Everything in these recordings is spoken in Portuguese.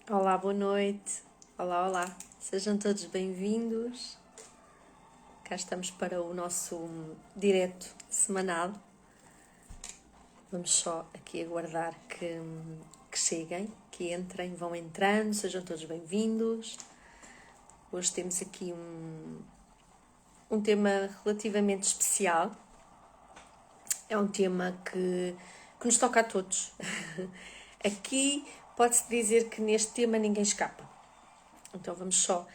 Olá, boa noite. Olá, olá. Sejam todos bem-vindos. Cá estamos para o nosso direto semanal. Vamos só aqui aguardar que cheguem, que entrem, vão entrando, sejam todos bem-vindos. Hoje temos aqui um tema relativamente especial. É um tema que nos toca a todos. Aqui pode-se dizer que neste tema ninguém escapa. Então vamos só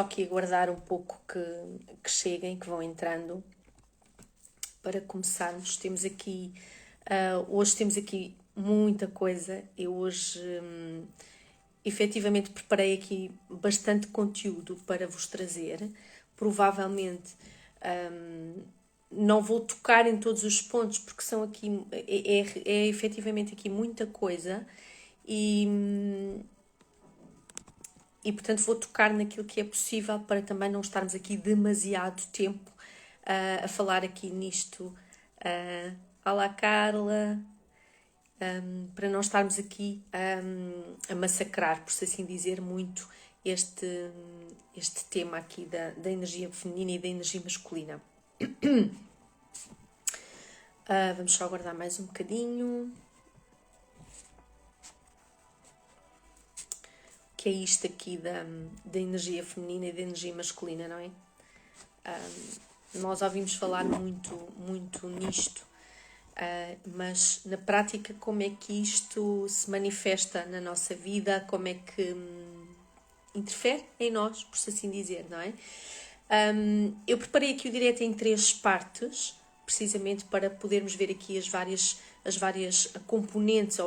aqui aguardar um pouco que cheguem, que vão entrando, para começarmos. Hoje temos aqui muita coisa. Eu hoje efetivamente preparei aqui bastante conteúdo para vos trazer. Provavelmente não vou tocar em todos os pontos, porque são aqui, é efetivamente aqui muita coisa e portanto vou tocar naquilo que é possível para também não estarmos aqui demasiado tempo a falar aqui nisto. Olá, Carla. Para não estarmos aqui a massacrar, por assim dizer, muito este tema aqui da energia feminina e da energia masculina. Vamos só aguardar mais um bocadinho. Que é isto aqui da energia feminina e da energia masculina, não é? Nós ouvimos falar muito nisto, mas na prática como é que isto se manifesta na nossa vida, como é que interfere em nós, por assim dizer, não é? Eu preparei aqui o direto em 3 partes, precisamente para podermos ver aqui as várias componentes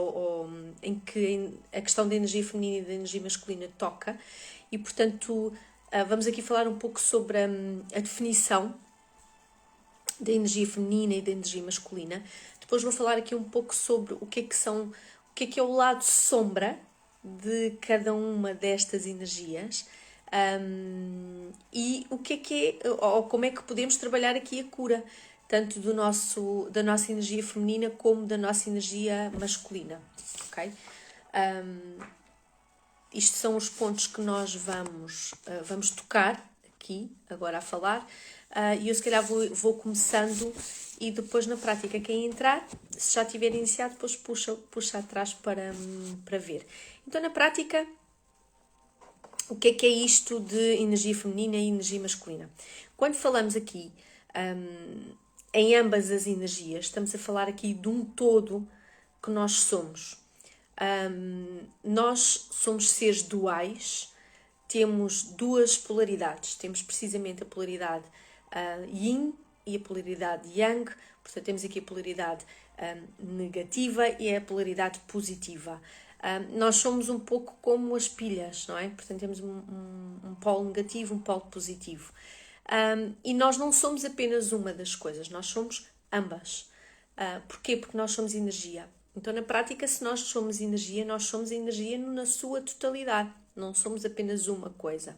em que a questão da energia feminina e da energia masculina toca, e portanto vamos aqui falar um pouco sobre a definição da energia feminina e da energia masculina. Depois vou falar aqui um pouco sobre o que é o lado sombra de cada uma destas energias, e o que é, ou como é que podemos trabalhar aqui a cura, tanto da nossa energia feminina como da nossa energia masculina, ok? Isto são os pontos que nós vamos tocar aqui, agora a falar, e eu se calhar vou começando e depois na prática quem entrar, se já tiver iniciado, depois puxa atrás para ver. Então na prática, o que é isto de energia feminina e energia masculina? Quando falamos aqui em ambas as energias, estamos a falar aqui de um todo que nós somos. Nós somos seres duais, temos duas polaridades. Temos precisamente a polaridade yin e a polaridade yang. Portanto, temos aqui a polaridade negativa e a polaridade positiva. Nós somos um pouco como as pilhas, não é? Portanto, temos um polo negativo, um polo positivo. E nós não somos apenas uma das coisas, nós somos ambas. Porquê? Porque nós somos energia. Então, na prática, se nós somos energia, nós somos energia na sua totalidade. Não somos apenas uma coisa.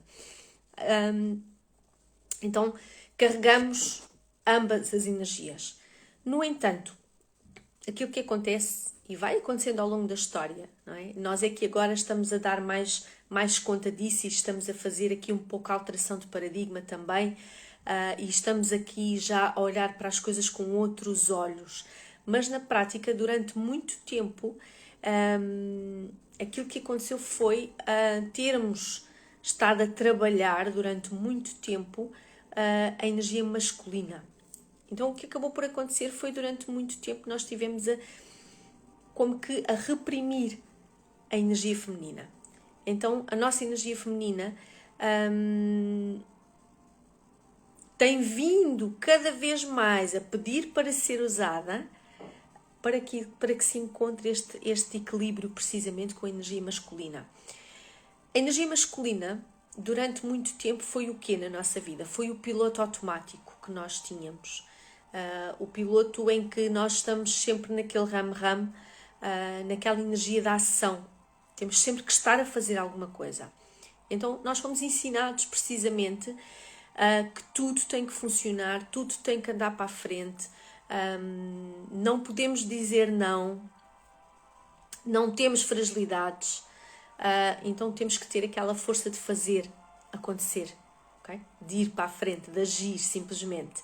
Então, carregamos ambas as energias. No entanto, aquilo que acontece, e vai acontecendo ao longo da história, não é? Nós é que agora estamos a dar mais conta disso e estamos a fazer aqui um pouco a alteração de paradigma também, e estamos aqui já a olhar para as coisas com outros olhos. Mas na prática, durante muito tempo, aquilo que aconteceu foi termos estado a trabalhar durante muito tempo a energia masculina. Então o que acabou por acontecer foi durante muito tempo que nós tivemos como que a reprimir a energia feminina. Então a nossa energia feminina tem vindo cada vez mais a pedir para ser usada para que se encontre este equilíbrio precisamente com a energia masculina. A energia masculina, durante muito tempo, foi o quê na nossa vida? Foi o piloto automático que nós tínhamos. O piloto em que nós estamos sempre naquele ram-ram, naquela energia da ação. Temos sempre que estar a fazer alguma coisa. Então, nós fomos ensinados precisamente que tudo tem que funcionar, tudo tem que andar para a frente, não podemos dizer não temos fragilidades, então temos que ter aquela força de fazer acontecer, okay? De ir para a frente, de agir simplesmente.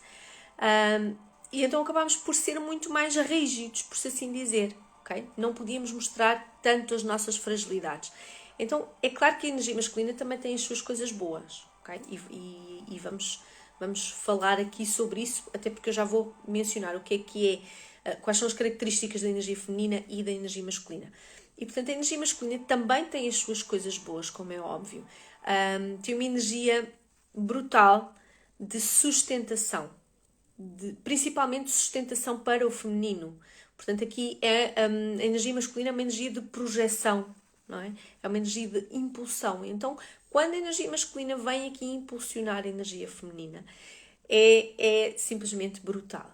E então acabámos por ser muito mais rígidos, por assim dizer. Okay? Não podíamos mostrar tanto as nossas fragilidades. Então é claro que a energia masculina também tem as suas coisas boas. Okay? E vamos falar aqui sobre isso, até porque eu já vou mencionar o que é, quais são as características da energia feminina e da energia masculina. E portanto a energia masculina também tem as suas coisas boas, como é óbvio. Tem uma energia brutal de sustentação, principalmente sustentação para o feminino. Portanto, aqui a energia masculina é uma energia de projeção, não é? É uma energia de impulsão. Então, quando a energia masculina vem aqui impulsionar a energia feminina, é simplesmente brutal.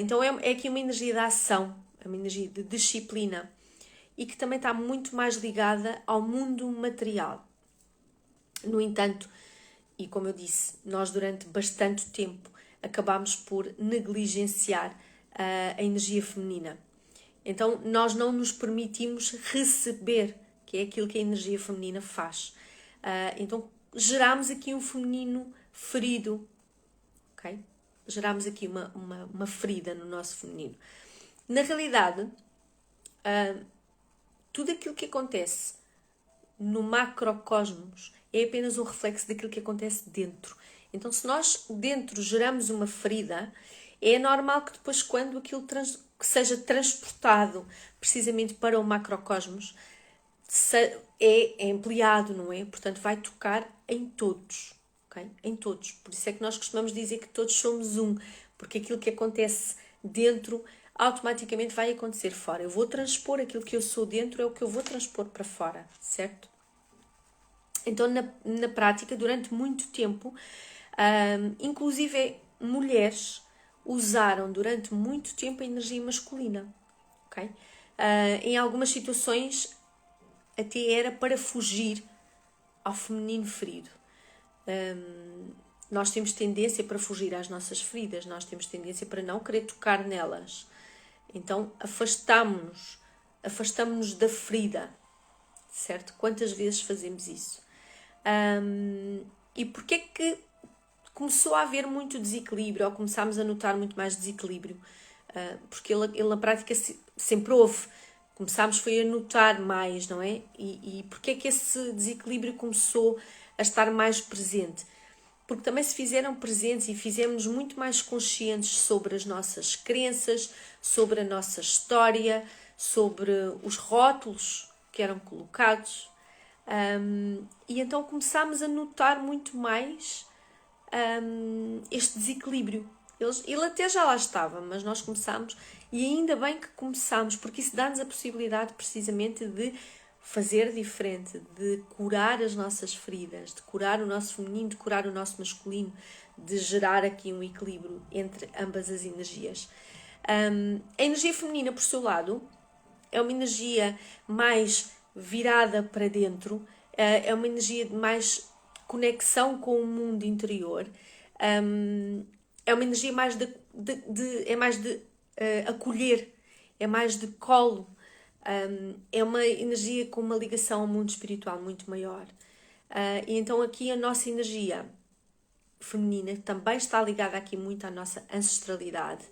Então, é aqui uma energia de ação, é uma energia de disciplina e que também está muito mais ligada ao mundo material. No entanto, e como eu disse, nós durante bastante tempo acabámos por negligenciar a energia feminina. Então, nós não nos permitimos receber, que é aquilo que a energia feminina faz. Então, geramos aqui um feminino ferido, ok? Geramos aqui uma ferida no nosso feminino. Na realidade, tudo aquilo que acontece no macrocosmos é apenas um reflexo daquilo que acontece dentro. Então, se nós dentro geramos uma ferida, é normal que depois, quando aquilo que seja transportado precisamente para o macrocosmos, é ampliado, não é? Portanto, vai tocar em todos, ok? Em todos. Por isso é que nós costumamos dizer que todos somos um, porque aquilo que acontece dentro automaticamente vai acontecer fora. Eu vou transpor aquilo que eu sou dentro, é o que eu vou transpor para fora, certo? Então, na prática, durante muito tempo, inclusive mulheres usaram durante muito tempo a energia masculina. Okay? Em algumas situações, até era para fugir ao feminino ferido. Nós temos tendência para fugir às nossas feridas, nós temos tendência para não querer tocar nelas. Então, afastamos-nos da ferida, certo? Quantas vezes fazemos isso? E porquê é que começou a haver muito desequilíbrio, ou começámos a notar muito mais desequilíbrio? Porque ele na prática sempre houve. Começámos foi a notar mais, não é? E porquê é que esse desequilíbrio começou a estar mais presente? Porque também se fizeram presentes e fizemos muito mais conscientes sobre as nossas crenças, sobre a nossa história, sobre os rótulos que eram colocados. E então começámos a notar muito mais este desequilíbrio. Ele até já lá estava, mas nós começámos, e ainda bem que começámos, porque isso dá-nos a possibilidade precisamente de fazer diferente, de curar as nossas feridas, de curar o nosso feminino, de curar o nosso masculino, de gerar aqui um equilíbrio entre ambas as energias. A energia feminina, por seu lado, é uma energia mais virada para dentro, é uma energia de mais conexão com o mundo interior, é uma energia mais de acolher, é mais de colo, é uma energia com uma ligação ao mundo espiritual muito maior. E então aqui a nossa energia feminina também está ligada aqui muito à nossa ancestralidade,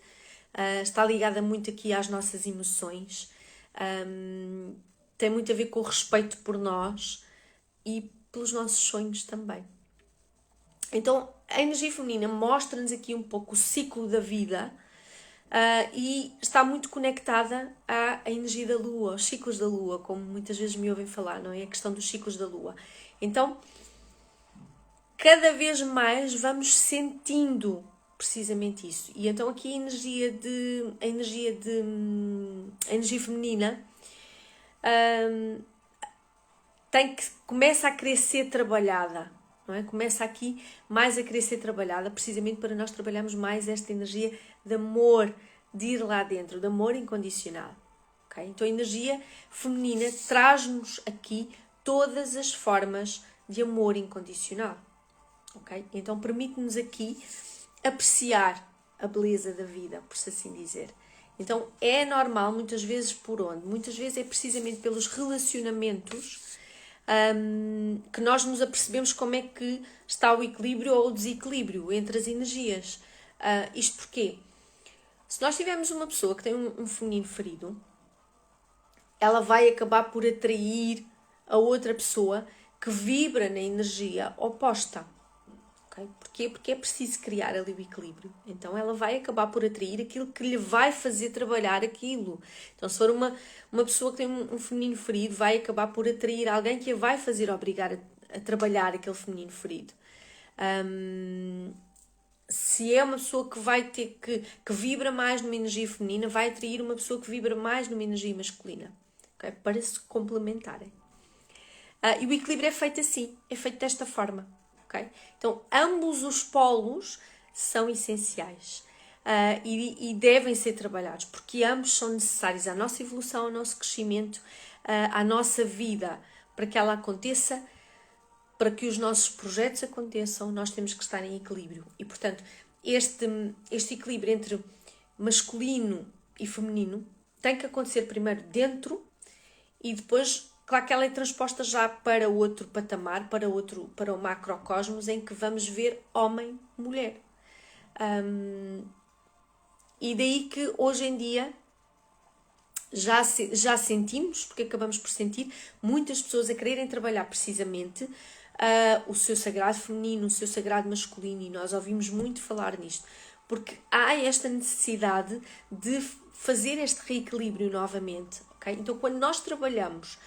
está ligada muito aqui às nossas emoções, tem muito a ver com o respeito por nós e pelos nossos sonhos também. Então a energia feminina mostra-nos aqui um pouco o ciclo da vida, e está muito conectada à energia da Lua, aos ciclos da Lua, como muitas vezes me ouvem falar, não é? A questão dos ciclos da Lua. Então, cada vez mais vamos sentindo precisamente isso. E então aqui a energia feminina começa a querer ser trabalhada, não é? Começa aqui mais a querer ser trabalhada, precisamente para nós trabalharmos mais esta energia de amor, de ir lá dentro, de amor incondicional. Okay? Então a energia feminina traz-nos aqui todas as formas de amor incondicional. Okay? Então permite-nos aqui apreciar a beleza da vida, por assim dizer. Então é normal, muitas vezes por onde? Muitas vezes é precisamente pelos relacionamentos que nós nos apercebemos como é que está o equilíbrio ou o desequilíbrio entre as energias. Isto porquê? Se nós tivermos uma pessoa que tem um feminino ferido, ela vai acabar por atrair a outra pessoa que vibra na energia oposta. Okay? Porquê? Porque é preciso criar ali o equilíbrio. Então ela vai acabar por atrair aquilo que lhe vai fazer trabalhar aquilo. Então se for uma pessoa que tem um feminino ferido, vai acabar por atrair alguém que a vai fazer obrigar a trabalhar aquele feminino ferido. Se é uma pessoa que vai ter que vibra mais numa energia feminina, vai atrair uma pessoa que vibra mais numa energia masculina. Okay? Para se complementarem. E o equilíbrio é feito assim, é feito desta forma. Okay? Então, ambos os polos são essenciais e devem ser trabalhados, porque ambos são necessários à nossa evolução, ao nosso crescimento, à nossa vida, para que ela aconteça, para que os nossos projetos aconteçam, nós temos que estar em equilíbrio. E, portanto, este equilíbrio entre masculino e feminino tem que acontecer primeiro dentro e depois, claro que ela é transposta já para outro patamar, para o macrocosmos, em que vamos ver homem-mulher. E daí que hoje em dia já sentimos, porque acabamos por sentir, muitas pessoas a quererem trabalhar precisamente o seu sagrado feminino, o seu sagrado masculino, e nós ouvimos muito falar nisto, porque há esta necessidade de fazer este reequilíbrio novamente. Okay? Então, quando nós trabalhamos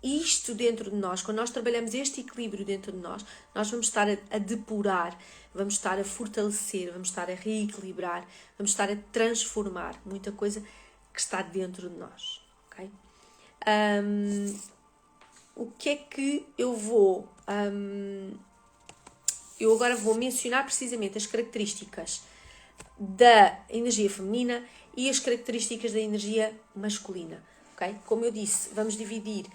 isto dentro de nós, quando nós trabalhamos este equilíbrio dentro de nós vamos estar a depurar, vamos estar a fortalecer, vamos estar a reequilibrar, vamos estar a transformar muita coisa que está dentro de nós. Okay? O que é que eu vou... eu agora vou mencionar precisamente as características da energia feminina e as características da energia masculina. Okay? Como eu disse, vamos dividir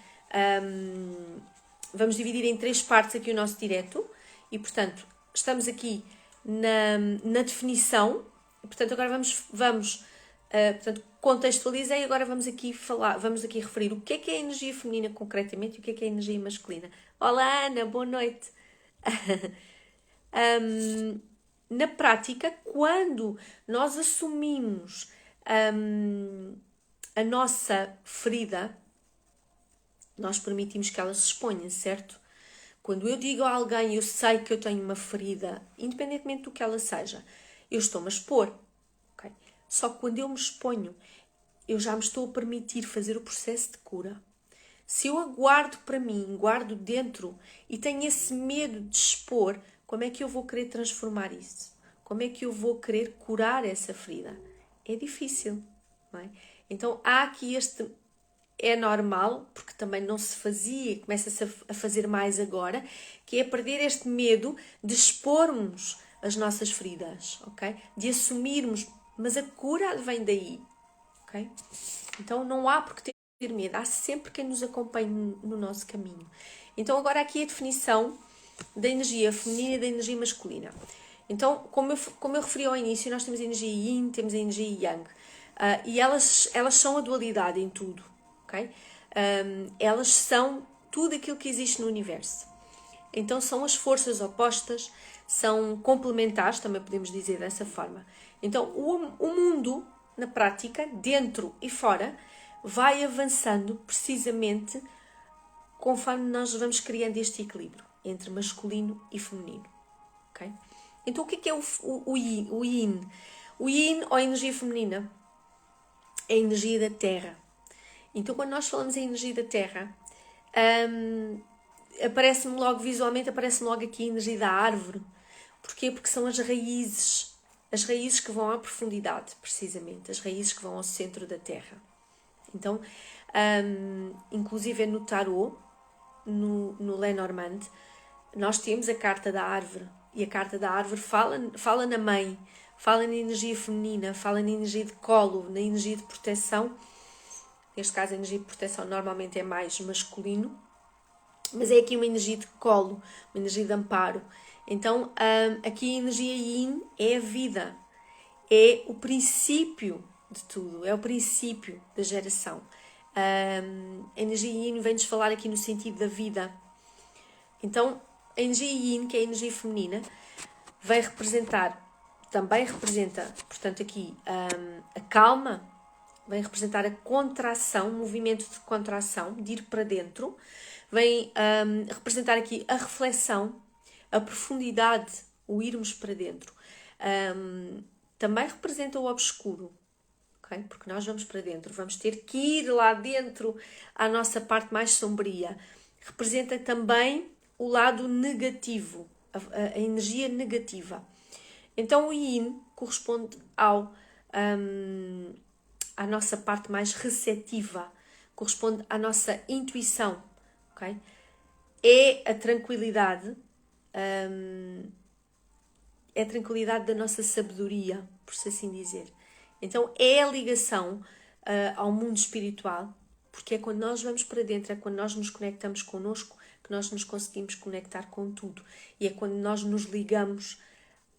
em 3 partes aqui o nosso direto e, portanto, estamos aqui na definição. E, portanto, agora vamos portanto, contextualizei e agora vamos aqui referir o que é a energia feminina concretamente e o que é a energia masculina. Olá, Ana, boa noite. Na prática, quando nós assumimos a nossa ferida, nós permitimos que ela se exponha, certo? Quando eu digo a alguém, eu sei que eu tenho uma ferida, independentemente do que ela seja, eu estou-me a expor. Okay? Só que quando eu me exponho, eu já me estou a permitir fazer o processo de cura. Se eu aguardo para mim, guardo dentro e tenho esse medo de expor, como é que eu vou querer transformar isso? Como é que eu vou querer curar essa ferida? É difícil, não é? Então há aqui é normal, porque também não se fazia, começa-se a fazer mais agora, que é perder este medo de expormos as nossas feridas, ok? De assumirmos, mas a cura vem daí, ok? Então não há por que ter medo, há sempre quem nos acompanhe no nosso caminho. Então agora aqui a definição da energia feminina e da energia masculina. Então, como eu referi ao início, nós temos a energia yin, temos a energia yang, e elas são a dualidade em tudo. Okay? Elas são tudo aquilo que existe no universo. Então são as forças opostas, são complementares, também podemos dizer dessa forma. Então o mundo, na prática, dentro e fora, vai avançando precisamente conforme nós vamos criando este equilíbrio entre masculino e feminino. Okay? Então o que é o yin? O yin, ou a energia feminina, é a energia da terra. Então, quando nós falamos em energia da terra, aparece-me logo aqui a energia da árvore. Porquê? Porque são as raízes que vão à profundidade, precisamente, as raízes que vão ao centro da terra. Então, inclusive no tarot, no Lenormand, nós temos a carta da árvore, e a carta da árvore fala na mãe, fala na energia feminina, fala na energia de colo, na energia de proteção. Neste caso, a energia de proteção normalmente é mais masculino, mas é aqui uma energia de colo, uma energia de amparo. Então, aqui a energia yin é a vida, é o princípio de tudo, é o princípio da geração. A energia yin vem-nos falar aqui no sentido da vida. Então, a energia yin, que é a energia feminina, vai representar, também representa, portanto aqui, a calma, vem representar a contração, o movimento de contração, de ir para dentro, vem representar aqui a reflexão, a profundidade, o irmos para dentro. Também representa o obscuro, okay? Porque nós vamos para dentro, vamos ter que ir lá dentro à nossa parte mais sombria. Representa também o lado negativo, a energia negativa. Então o yin corresponde à nossa parte mais receptiva, corresponde à nossa intuição, ok? É a tranquilidade, é a tranquilidade da nossa sabedoria, por assim dizer. Então é a ligação ao mundo espiritual, porque é quando nós vamos para dentro, é quando nós nos conectamos connosco, que nós nos conseguimos conectar com tudo. E é quando nós nos ligamos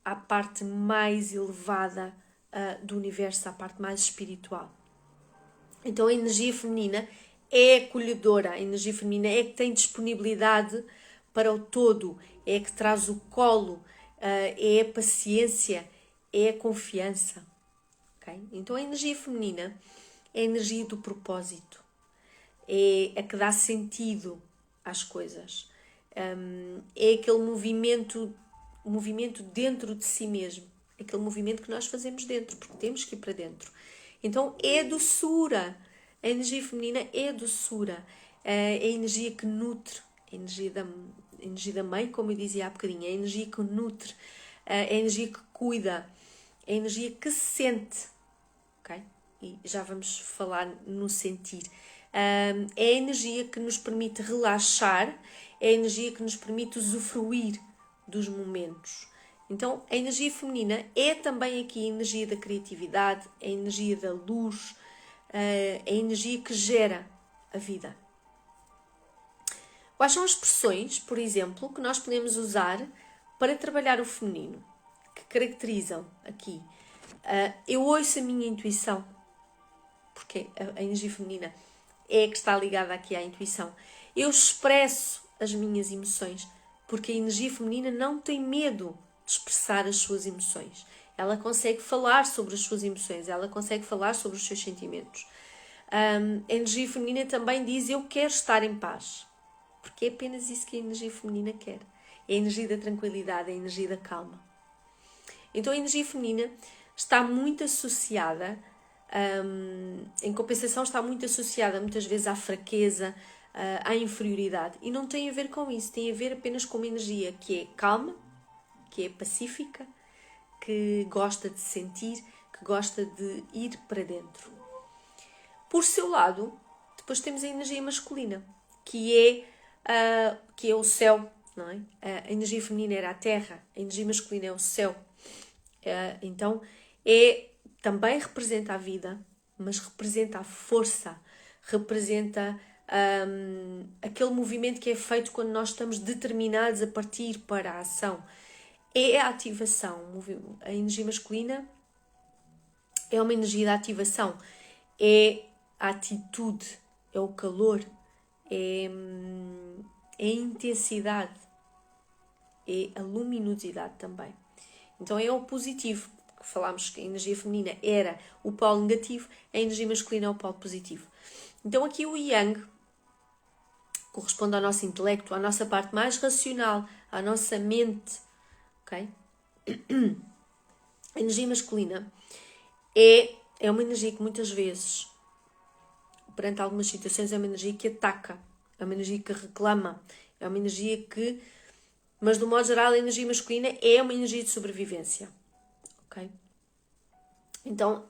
à parte mais elevada do universo, à parte mais espiritual. Então a energia feminina é acolhedora, a energia feminina é que tem disponibilidade para o todo, é que traz o colo, é a paciência, é a confiança. Okay? Então a energia feminina é a energia do propósito, é a que dá sentido às coisas, é aquele movimento dentro de si mesmo, aquele movimento que nós fazemos dentro, porque temos que ir para dentro. Então é a doçura, a energia feminina é a doçura, é a energia que nutre, a energia da mãe, como eu dizia há bocadinho, é a energia que nutre, é a energia que cuida, é a energia que sente, ok? E já vamos falar no sentir. É a energia que nos permite relaxar, é a energia que nos permite usufruir dos momentos. Então, a energia feminina é também aqui a energia da criatividade, a energia da luz, a energia que gera a vida. Quais são as expressões, por exemplo, que nós podemos usar para trabalhar o feminino, que caracterizam aqui? Eu ouço a minha intuição, porque a energia feminina é a que está ligada aqui à intuição. Eu expresso as minhas emoções, porque a energia feminina não tem medo de expressar as suas emoções. Ela consegue falar sobre as suas emoções, ela consegue falar sobre os seus sentimentos. A energia feminina também diz: eu quero estar em paz, porque é apenas isso que a energia feminina quer. É a energia da tranquilidade, é a energia da calma. Então a energia feminina está muito associada, em compensação, está muito associada muitas vezes à fraqueza, à inferioridade. E não tem a ver com isso, tem a ver apenas com uma energia que é calma, que é pacífica, que gosta de sentir, que gosta de ir para dentro. Por seu lado, depois temos a energia masculina, que é o céu, não é? A energia feminina era a terra, a energia masculina é o céu. Então, também representa a vida, mas representa a força, representa aquele movimento que é feito quando nós estamos determinados a partir para a ação. É a ativação. A energia masculina é uma energia de ativação, é a atitude, é o calor, é a intensidade, é a luminosidade também. Então é o positivo. Falámos que a energia feminina era o polo negativo, a energia masculina é o polo positivo. Então aqui o yang corresponde ao nosso intelecto, à nossa parte mais racional, à nossa mente. Okay? A energia masculina é uma energia que muitas vezes, perante algumas situações, é uma energia que ataca, é uma energia que reclama, é uma energia que... Mas, do modo geral, a energia masculina é uma energia de sobrevivência. Ok? Então,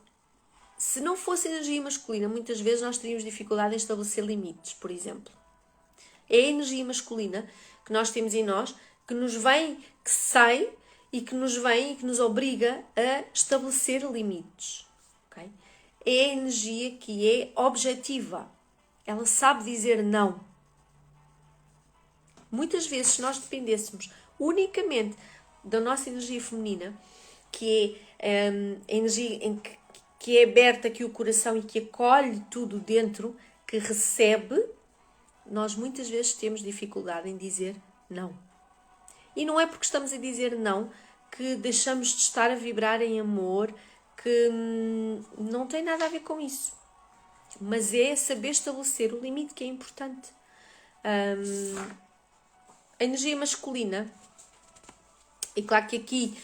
se não fosse energia masculina, muitas vezes nós teríamos dificuldade em estabelecer limites, por exemplo. É a energia masculina que nós temos em nós, que nos vem, que sai e que nos vem e que nos obriga a estabelecer limites. Okay? É a energia que é objetiva. Ela sabe dizer não. Muitas vezes, se nós dependêssemos unicamente da nossa energia feminina, que é a energia que é aberta aqui o coração e que acolhe tudo dentro, que recebe, nós muitas vezes temos dificuldade em dizer não. E não é porque estamos a dizer não que deixamos de estar a vibrar em amor, que não tem nada a ver com isso. Mas é saber estabelecer o limite que é importante. A energia masculina, e claro que aqui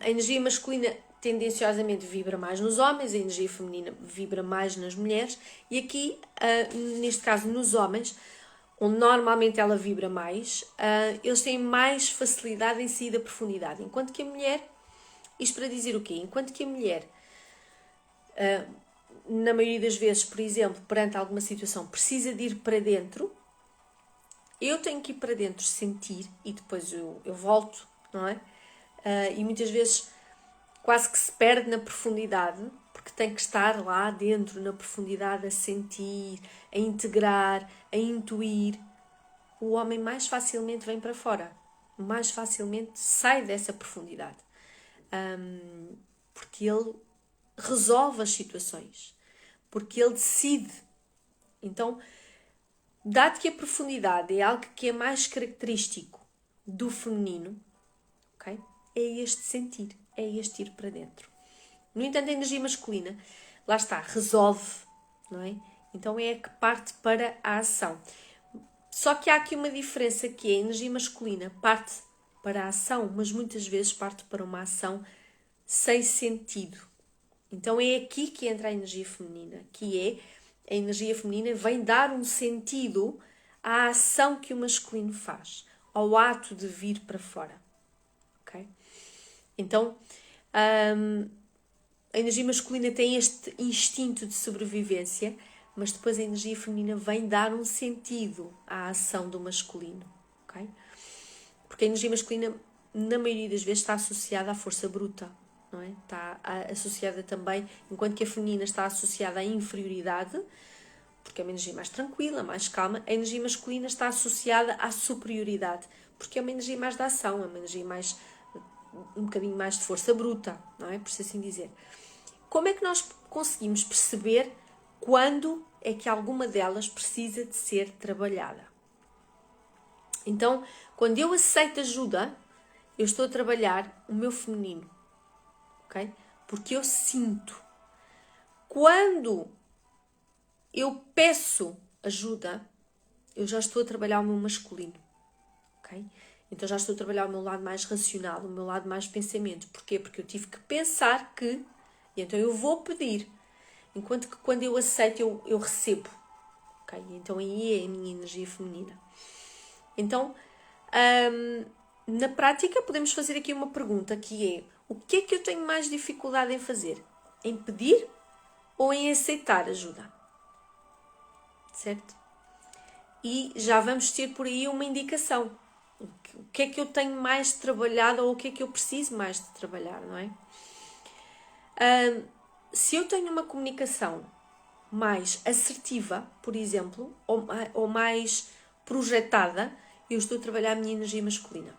a energia masculina tendenciosamente vibra mais nos homens, a energia feminina vibra mais nas mulheres, e aqui, neste caso, nos homens, onde normalmente ela vibra mais, eles têm mais facilidade em sair da profundidade. Enquanto que a mulher, isto para dizer o quê? Enquanto que a mulher, na maioria das vezes, por exemplo, perante alguma situação, precisa de ir para dentro, eu tenho que ir para dentro sentir e depois eu volto, não é? E muitas vezes quase que se perde na profundidade, porque tem que estar lá dentro, na profundidade, a sentir, a integrar, a intuir. O homem mais facilmente vem para fora, mais facilmente sai dessa profundidade, porque ele resolve as situações, porque ele decide. Então, dado que a profundidade é algo que é mais característico do feminino, okay? É este sentir, é este ir para dentro. No entanto, a energia masculina, lá está, resolve, não é? Então é a que parte para a ação. Só que há aqui uma diferença, que é a energia masculina parte para a ação, mas muitas vezes parte para uma ação sem sentido. Então é aqui que entra a energia feminina, que é a energia feminina vem dar um sentido à ação que o masculino faz, ao ato de vir para fora. Okay? Então, a energia masculina tem este instinto de sobrevivência, mas depois a energia feminina vem dar um sentido à ação do masculino. Okay? Porque a energia masculina, na maioria das vezes, está associada à força bruta. Não é? Está associada também, enquanto que a feminina está associada à inferioridade, porque é uma energia mais tranquila, mais calma, a energia masculina está associada à superioridade, porque é uma energia mais da ação, é uma energia mais, um bocadinho mais de força bruta, não é? Por assim dizer. Como é que nós conseguimos perceber quando é que alguma delas precisa de ser trabalhada? Então, quando eu aceito ajuda, eu estou a trabalhar o meu feminino, ok? Porque eu sinto. Quando eu peço ajuda, eu já estou a trabalhar o meu masculino, ok? Então já estou a trabalhar o meu lado mais racional, o meu lado mais pensamento. Porquê? Porque eu tive que pensar que, e então eu vou pedir, enquanto que quando eu aceito, eu recebo, ok? Então aí é a minha energia feminina. Então, na prática, podemos fazer aqui uma pergunta que é: o que é que eu tenho mais dificuldade em fazer? Em pedir ou em aceitar ajuda? Certo? E já vamos ter por aí uma indicação. O que é que eu tenho mais de trabalhado ou o que é que eu preciso mais de trabalhar, não é? Se eu tenho uma comunicação mais assertiva, por exemplo, ou mais projetada, eu estou a trabalhar a minha energia masculina.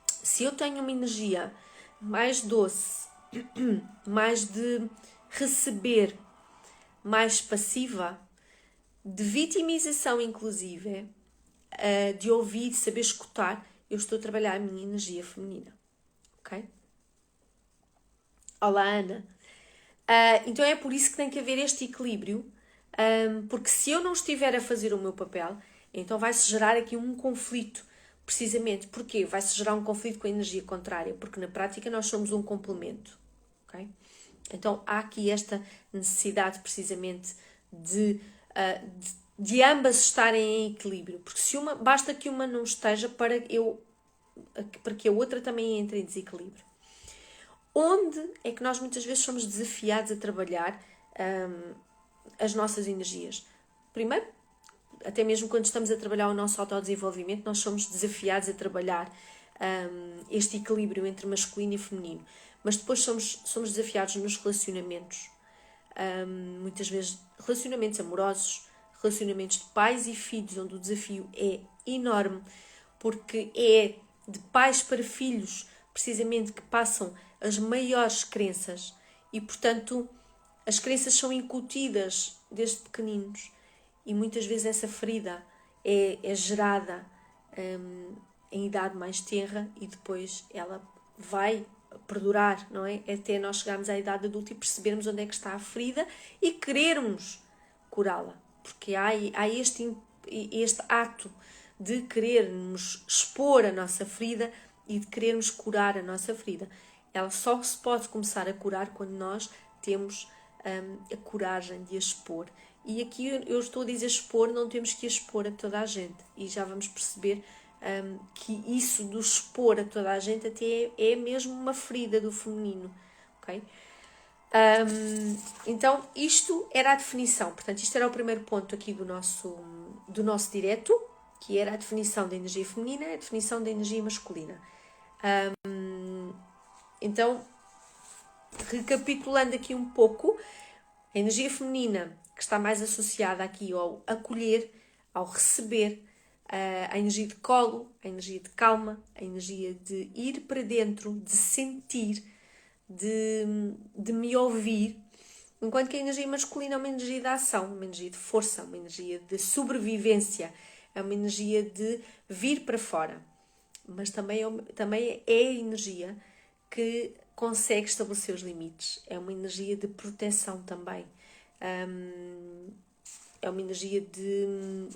Se eu tenho uma energia mais doce, mais de receber, mais passiva, de vitimização inclusive, de ouvir, de saber escutar, eu estou a trabalhar a minha energia feminina. Ok? Olá, Ana. Então é por isso que tem que haver este equilíbrio, porque se eu não estiver a fazer o meu papel, então vai-se gerar aqui um conflito, precisamente. Porquê? Vai-se gerar um conflito com a energia contrária, porque na prática nós somos um complemento. Okay? Então há aqui esta necessidade precisamente de ambas estarem em equilíbrio, porque basta que uma não esteja para que a outra também entre em desequilíbrio. Onde é que nós muitas vezes somos desafiados a trabalhar as nossas energias? Primeiro, até mesmo quando estamos a trabalhar o nosso autodesenvolvimento, nós somos desafiados a trabalhar este equilíbrio entre masculino e feminino. Mas depois somos desafiados nos relacionamentos, muitas vezes relacionamentos amorosos, relacionamentos de pais e filhos, onde o desafio é enorme, porque é de pais para filhos, precisamente, que passam as maiores crenças e, portanto, as crenças são incutidas desde pequeninos e muitas vezes essa ferida é gerada em idade mais tenra e depois ela vai perdurar, não é? Até nós chegarmos à idade adulta e percebermos onde é que está a ferida e querermos curá-la. Porque há este ato de querermos expor a nossa ferida e de querermos curar a nossa ferida. Ela só se pode começar a curar quando nós temos a coragem de a expor. E aqui eu estou a dizer expor, não temos que expor a toda a gente. E já vamos perceber que isso do expor a toda a gente até é mesmo uma ferida do feminino. Ok? Então, isto era a definição. Portanto, isto era o primeiro ponto aqui do nosso direto, que era a definição da energia feminina e a definição da energia masculina. Então, recapitulando aqui um pouco, a energia feminina, que está mais associada aqui ao acolher, ao receber, a energia de colo, a energia de calma, a energia de ir para dentro, de sentir, de me ouvir, enquanto que a energia masculina é uma energia de ação, uma energia de força, uma energia de sobrevivência, é uma energia de vir para fora. Mas também é a energia que consegue estabelecer os limites. É uma energia de proteção também. É uma energia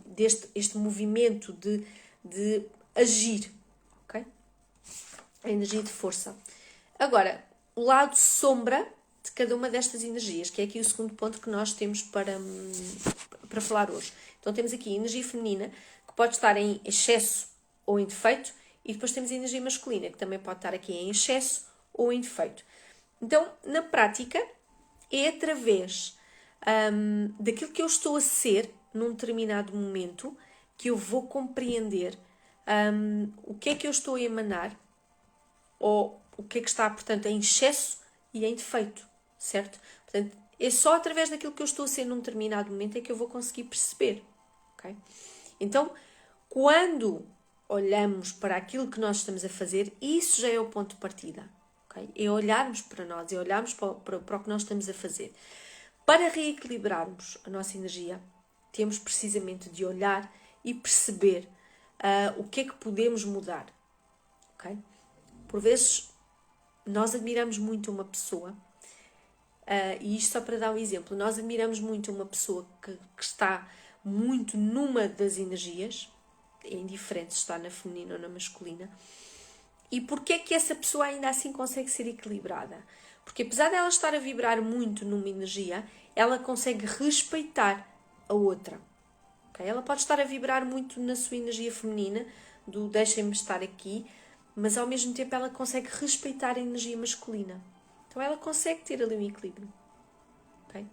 deste movimento de agir. Okay? A energia de força. Agora, o lado sombra de cada uma destas energias, que é aqui o segundo ponto que nós temos para falar hoje. Então temos aqui a energia feminina, que pode estar em excesso ou em defeito, e depois temos a energia masculina, que também pode estar aqui em excesso ou em defeito. Então, na prática, é através daquilo que eu estou a ser num determinado momento que eu vou compreender o que é que eu estou a emanar ou o que é que está, portanto, em excesso e em defeito, certo? Portanto, é só através daquilo que eu estou a ser num determinado momento é que eu vou conseguir perceber, ok? Então, quando olhamos para aquilo que nós estamos a fazer, isso já é o ponto de partida, ok? É olharmos para nós, é olharmos para o que nós estamos a fazer. Para reequilibrarmos a nossa energia, temos precisamente de olhar e perceber o que é que podemos mudar, ok? Por vezes, nós admiramos muito uma pessoa, e isto só para dar um exemplo, nós admiramos muito uma pessoa que está muito numa das energias, é indiferente se está na feminina ou na masculina, e porquê é que essa pessoa ainda assim consegue ser equilibrada? Porque apesar dela estar a vibrar muito numa energia, ela consegue respeitar a outra. Okay? Ela pode estar a vibrar muito na sua energia feminina, do deixem-me estar aqui, mas ao mesmo tempo ela consegue respeitar a energia masculina. Então ela consegue ter ali um equilíbrio. Okay?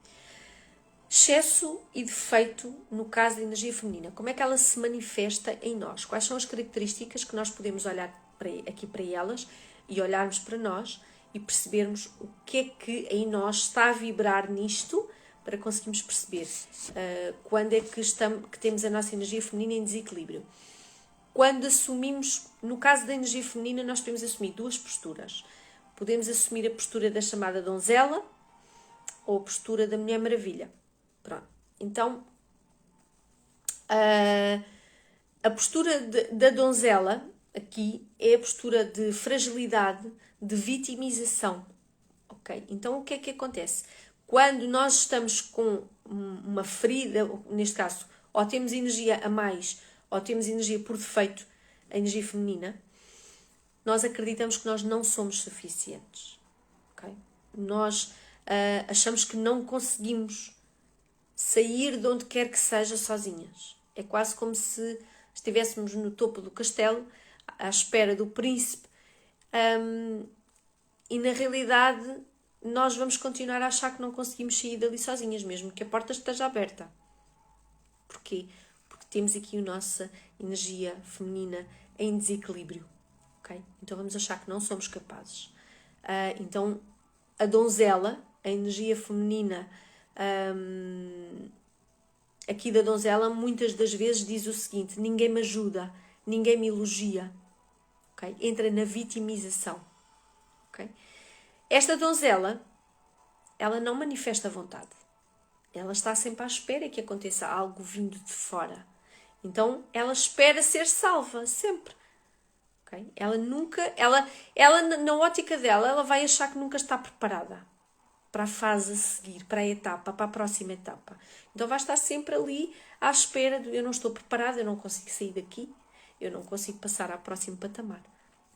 Excesso e defeito no caso da energia feminina. Como é que ela se manifesta em nós? Quais são as características que nós podemos olhar aqui para elas e olharmos para nós e percebermos o que é que em nós está a vibrar nisto para conseguirmos perceber quando é que temos a nossa energia feminina em desequilíbrio. Quando assumimos, no caso da energia feminina, nós podemos assumir duas posturas. Podemos assumir a postura da chamada donzela ou a postura da Mulher Maravilha. Pronto. Então, a postura da donzela aqui é a postura de fragilidade, de vitimização. Ok? Então, o que é que acontece? Quando nós estamos com uma ferida, neste caso, ou temos energia a mais, ou temos energia por defeito, a energia feminina, nós acreditamos que nós não somos suficientes. Okay? Nós achamos que não conseguimos sair de onde quer que seja sozinhas. É quase como se estivéssemos no topo do castelo, à espera do príncipe, e na realidade nós vamos continuar a achar que não conseguimos sair dali sozinhas, mesmo que a porta esteja aberta. Porquê? Porque temos aqui a nossa energia feminina em desequilíbrio. Okay? Então vamos achar que não somos capazes. Então a donzela, a energia feminina aqui da donzela, muitas das vezes diz o seguinte: ninguém me ajuda, ninguém me elogia. Okay? Entra na vitimização. Okay? Esta donzela ela não manifesta vontade. Ela está sempre à espera que aconteça algo vindo de fora. Então, ela espera ser salva, sempre. Okay? Ela na ótica dela, ela vai achar que nunca está preparada para a fase a seguir, para a etapa, para a próxima etapa. Então, vai estar sempre ali à espera de eu não estou preparada, eu não consigo sair daqui, eu não consigo passar ao próximo patamar.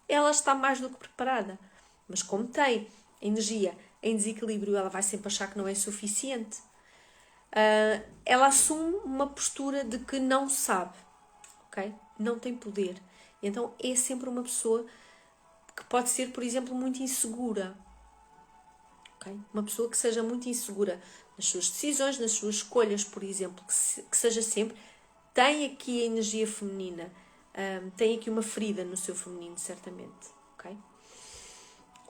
Ela está mais do que preparada. Mas como tem energia em desequilíbrio, ela vai sempre achar que não é suficiente. Ela assume uma postura de que não sabe, ok? Não tem poder. Então é sempre uma pessoa que pode ser, por exemplo, muito insegura. Okay? Uma pessoa que seja muito insegura nas suas decisões, nas suas escolhas, por exemplo, que seja sempre. Tem aqui a energia feminina, tem aqui uma ferida no seu feminino, certamente. Okay?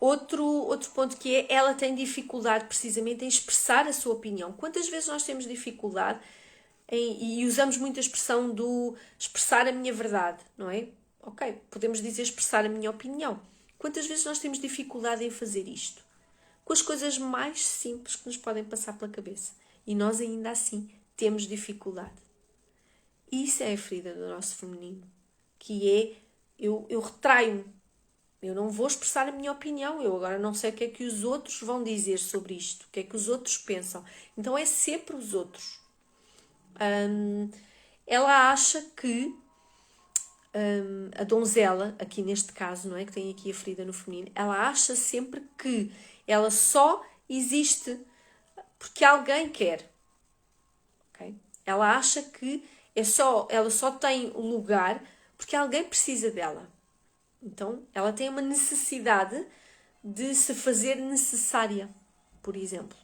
Outro ponto que é, ela tem dificuldade precisamente em expressar a sua opinião. Quantas vezes nós temos dificuldade e usamos muito a expressão do expressar a minha verdade, não é? Ok, podemos dizer expressar a minha opinião. Quantas vezes nós temos dificuldade em fazer isto? Com as coisas mais simples que nos podem passar pela cabeça. E nós ainda assim temos dificuldade. Isso é a ferida do nosso feminino. Que é, eu retraio-me. Eu não vou expressar a minha opinião. Eu agora não sei o que é que os outros vão dizer sobre isto. O que é que os outros pensam. Então é sempre os outros. Ela acha que a donzela, aqui neste caso, não é? Que tem aqui a ferida no feminino, ela acha sempre que ela só existe porque alguém quer. Okay? Ela acha que ela só tem lugar porque alguém precisa dela. Então, ela tem uma necessidade de se fazer necessária, por exemplo.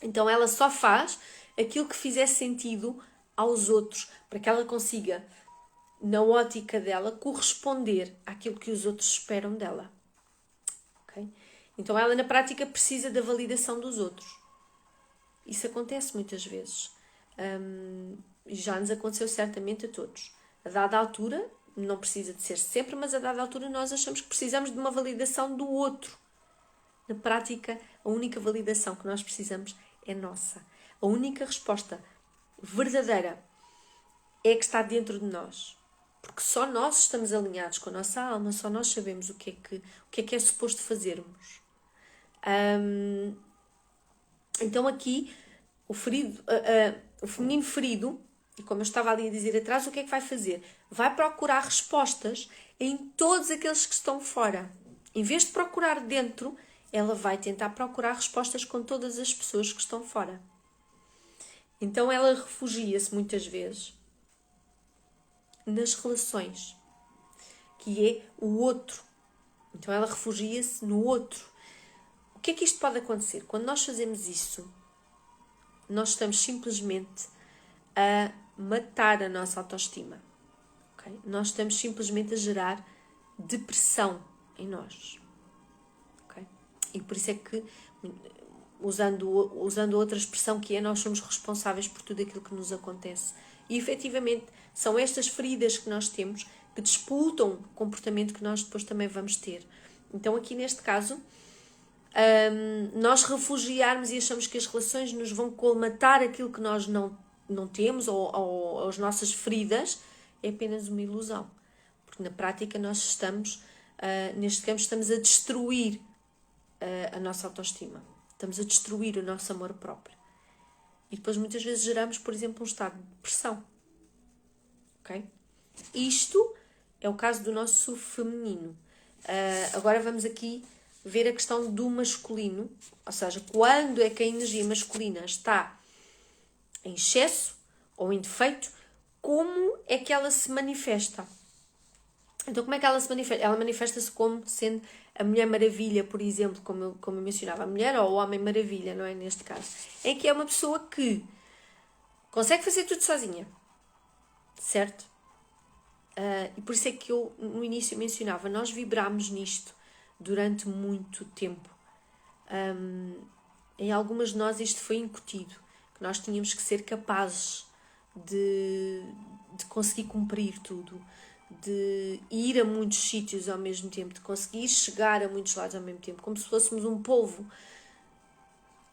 Então, ela só faz aquilo que fizer sentido aos outros, para que ela consiga, na ótica dela, corresponder àquilo que os outros esperam dela. Okay? Então, ela, na prática, precisa da validação dos outros. Isso acontece muitas vezes. Já nos aconteceu certamente a todos. A dada altura, não precisa de ser sempre, mas a dada altura nós achamos que precisamos de uma validação do outro. Na prática, a única validação que nós precisamos é nossa. A única resposta verdadeira é que está dentro de nós. Porque só nós estamos alinhados com a nossa alma, só nós sabemos o que é suposto fazermos. Então aqui, o feminino ferido, e como eu estava ali a dizer atrás, o que é que vai fazer? Vai procurar respostas em todos aqueles que estão fora. Em vez de procurar dentro, ela vai tentar procurar respostas com todas as pessoas que estão fora. Então ela refugia-se muitas vezes nas relações, que é o outro. Então ela refugia-se no outro. O que é que isto pode acontecer? Quando nós fazemos isso, nós estamos simplesmente a matar a nossa autoestima. Okay? Nós estamos simplesmente a gerar depressão em nós. Okay? E por isso é que, usando outra expressão que é, nós somos responsáveis por tudo aquilo que nos acontece. E efetivamente são estas feridas que nós temos que disputam o comportamento que nós depois também vamos ter. Então aqui neste caso, nós refugiarmos e achamos que as relações nos vão colmatar aquilo que nós não temos ou as nossas feridas, é apenas uma ilusão. Porque na prática nós estamos, neste campo, estamos a destruir a nossa autoestima. Estamos a destruir o nosso amor próprio. E depois muitas vezes geramos, por exemplo, um estado de depressão. Ok? Isto é o caso do nosso feminino. Agora vamos aqui ver a questão do masculino. Ou seja, quando é que a energia masculina está em excesso ou em defeito, como é que ela se manifesta? Então, como é que ela se manifesta? Ela manifesta-se como sendo a Mulher Maravilha, por exemplo, como eu mencionava, a Mulher ou o Homem Maravilha, não é? Neste caso. É que é uma pessoa que consegue fazer tudo sozinha. Certo? E por isso é que eu, no início, mencionava, nós vibramos nisto durante muito tempo. Em algumas de nós isto foi incutido, que nós tínhamos que ser capazes de conseguir cumprir tudo, de ir a muitos sítios ao mesmo tempo, de conseguir chegar a muitos lados ao mesmo tempo, como se fôssemos um polvo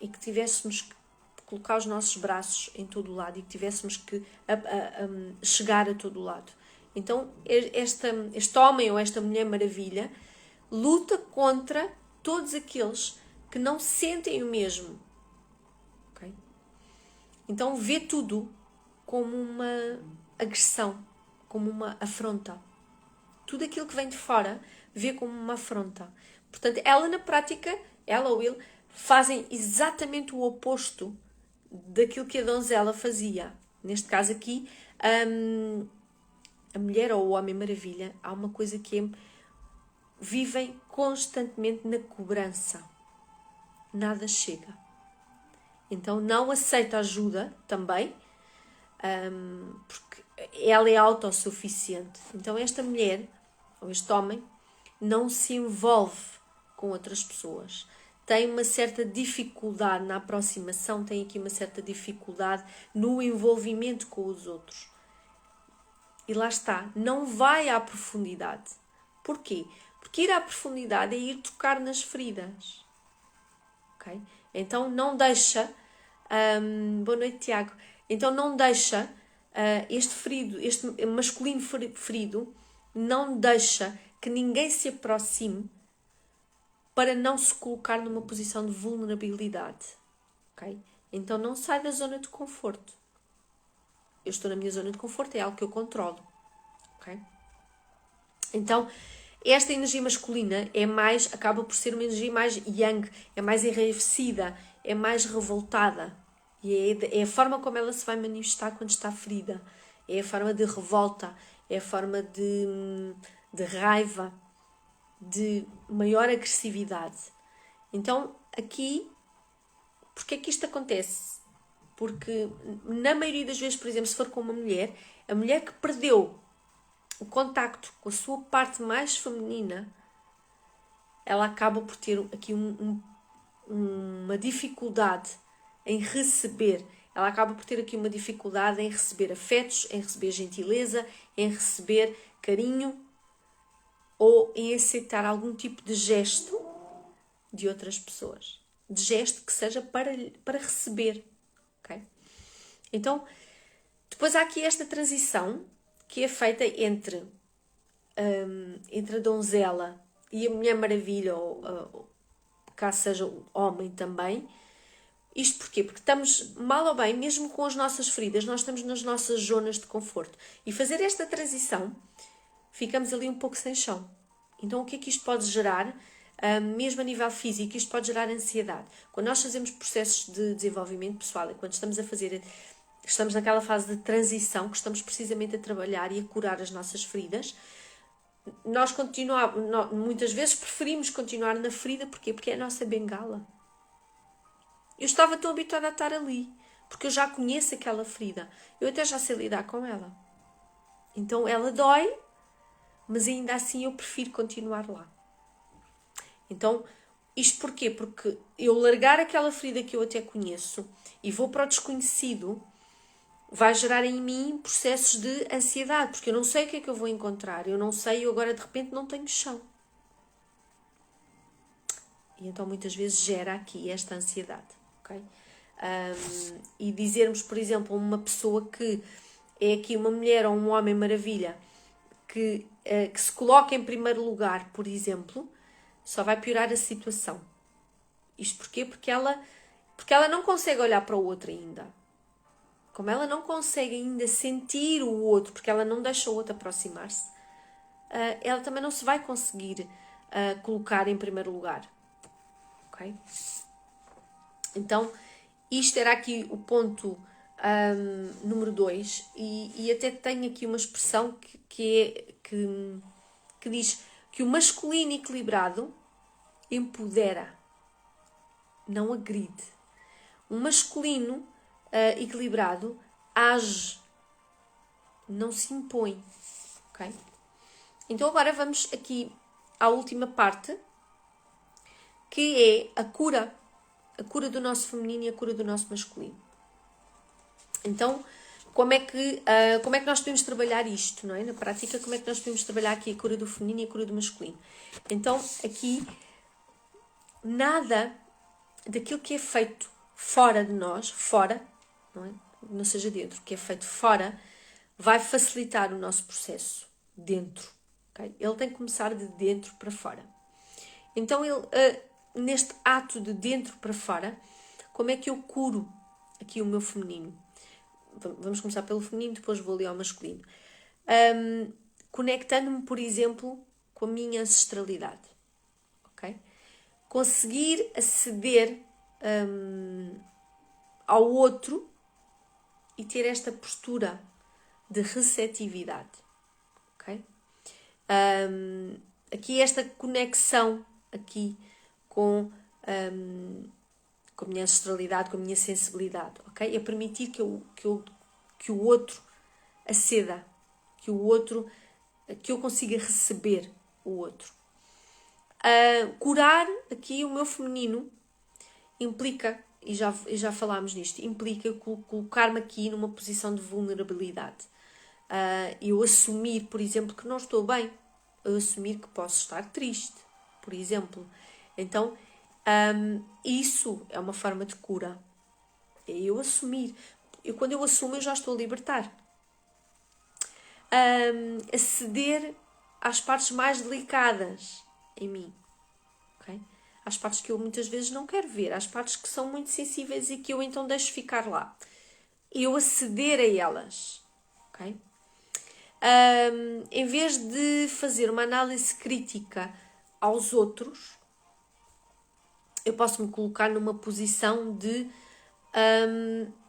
e que tivéssemos que colocar os nossos braços em todo o lado e que tivéssemos que chegar a todo o lado. Então, este homem ou esta Mulher Maravilha luta contra todos aqueles que não sentem o mesmo. Okay? Então, vê tudo como uma agressão, como uma afronta. Tudo aquilo que vem de fora vê como uma afronta. Portanto, ela na prática, ela ou ele, fazem exatamente o oposto daquilo que a donzela fazia. Neste caso aqui, a mulher ou o homem maravilha, há uma coisa que é, vivem constantemente na cobrança. Nada chega. Então não aceita ajuda também, porque ela é autossuficiente. Então esta mulher, ou este homem, não se envolve com outras pessoas. Tem uma certa dificuldade na aproximação, tem aqui uma certa dificuldade no envolvimento com os outros. E lá está, não vai à profundidade. Porquê? Porque ir à profundidade é ir tocar nas feridas. Okay? Então não deixa... boa noite, Tiago. Então não deixa este ferido, este masculino ferido, não deixa que ninguém se aproxime para não se colocar numa posição de vulnerabilidade. Okay? Então não sai da zona de conforto. Eu estou na minha zona de conforto, é algo que eu controlo. Okay? Então, esta energia masculina acaba por ser uma energia mais yang, é mais enraivecida, é mais revoltada. E é a forma como ela se vai manifestar quando está ferida. É a forma de revolta, é a forma de raiva, de maior agressividade. Então, aqui, porque é que isto acontece? Porque, na maioria das vezes, por exemplo, se for com uma mulher, a mulher que perdeu o contacto com a sua parte mais feminina, ela acaba por ter aqui uma dificuldade em receber. Ela acaba por ter aqui uma dificuldade em receber afetos, em receber gentileza, em receber carinho ou em aceitar algum tipo de gesto de outras pessoas. De gesto que seja para receber. Okay? Então, depois há aqui esta transição que é feita entre a donzela e a Mulher Maravilha, ou caso seja o homem também. Isto porquê? Porque estamos, mal ou bem, mesmo com as nossas feridas, nós estamos nas nossas zonas de conforto. E fazer esta transição, ficamos ali um pouco sem chão. Então o que é que isto pode gerar? Mesmo a nível físico, isto pode gerar ansiedade. Quando nós fazemos processos de desenvolvimento pessoal e quando estamos naquela fase de transição, que estamos precisamente a trabalhar e a curar as nossas feridas, nós muitas vezes preferimos continuar na ferida. Porquê? Porque é a nossa bengala. Eu estava tão habituada a estar ali, porque eu já conheço aquela ferida. Eu até já sei lidar com ela. Então ela dói, mas ainda assim eu prefiro continuar lá. Então, isto porquê? Porque eu largar aquela ferida que eu até conheço e vou para o desconhecido, vai gerar em mim processos de ansiedade, porque eu não sei o que é que eu vou encontrar. Eu não sei, eu agora de repente não tenho chão. E então muitas vezes gera aqui esta ansiedade. Okay? E dizermos, por exemplo, uma pessoa que é aqui uma mulher ou um homem maravilha que se coloca em primeiro lugar, por exemplo, só vai piorar a situação. Isto porquê? Porque ela não consegue olhar para o outro ainda. Como ela não consegue ainda sentir o outro, porque ela não deixa o outro aproximar-se, ela também não se vai conseguir colocar em primeiro lugar. Ok? Então, isto era aqui o ponto número 2 e até tenho aqui uma expressão que diz que o masculino equilibrado empodera, não agride. O masculino equilibrado age, não se impõe. Okay? Então agora vamos aqui à última parte, que é a cura do nosso feminino e a cura do nosso masculino. Então, como é que nós podemos trabalhar isto, não é? Na prática, como é que nós podemos trabalhar aqui a cura do feminino e a cura do masculino? Então, aqui, nada daquilo que é feito fora de nós, fora, não é? Não seja dentro, o que é feito fora, vai facilitar o nosso processo dentro. Okay? Ele tem que começar de dentro para fora. Então, neste ato de dentro para fora, como é que eu curo aqui o meu feminino? Vamos começar pelo feminino, depois vou ali ao masculino. Conectando-me, por exemplo, com a minha ancestralidade. Okay? Conseguir aceder ao outro e ter esta postura de receptividade. Okay? Aqui esta conexão aqui com a minha ancestralidade, com a minha sensibilidade. Okay? É permitir que o outro aceda, que eu consiga receber o outro. Curar aqui o meu feminino implica, e já falámos nisto, implica colocar-me aqui numa posição de vulnerabilidade. Eu assumir, por exemplo, que não estou bem. Eu assumir que posso estar triste, por exemplo. Então, isso é uma forma de cura. É eu assumir. Quando eu assumo, eu já estou a libertar. Aceder às partes mais delicadas em mim. Okay? Às partes que eu muitas vezes não quero ver. Às partes que são muito sensíveis e que eu então deixo ficar lá. E eu aceder a elas. Ok? Em vez de fazer uma análise crítica aos outros, eu posso me colocar numa posição de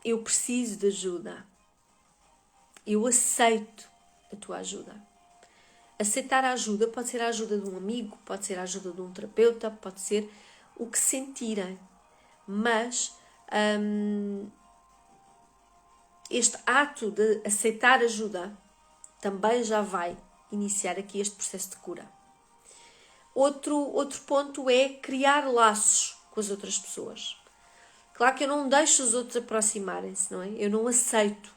eu preciso de ajuda. Eu aceito a tua ajuda. Aceitar a ajuda pode ser a ajuda de um amigo, pode ser a ajuda de um terapeuta, pode ser o que sentirem. Mas este ato de aceitar ajuda também já vai iniciar aqui este processo de cura. Outro ponto é criar laços com as outras pessoas. Claro que eu não deixo os outros aproximarem-se, não é? Eu não aceito.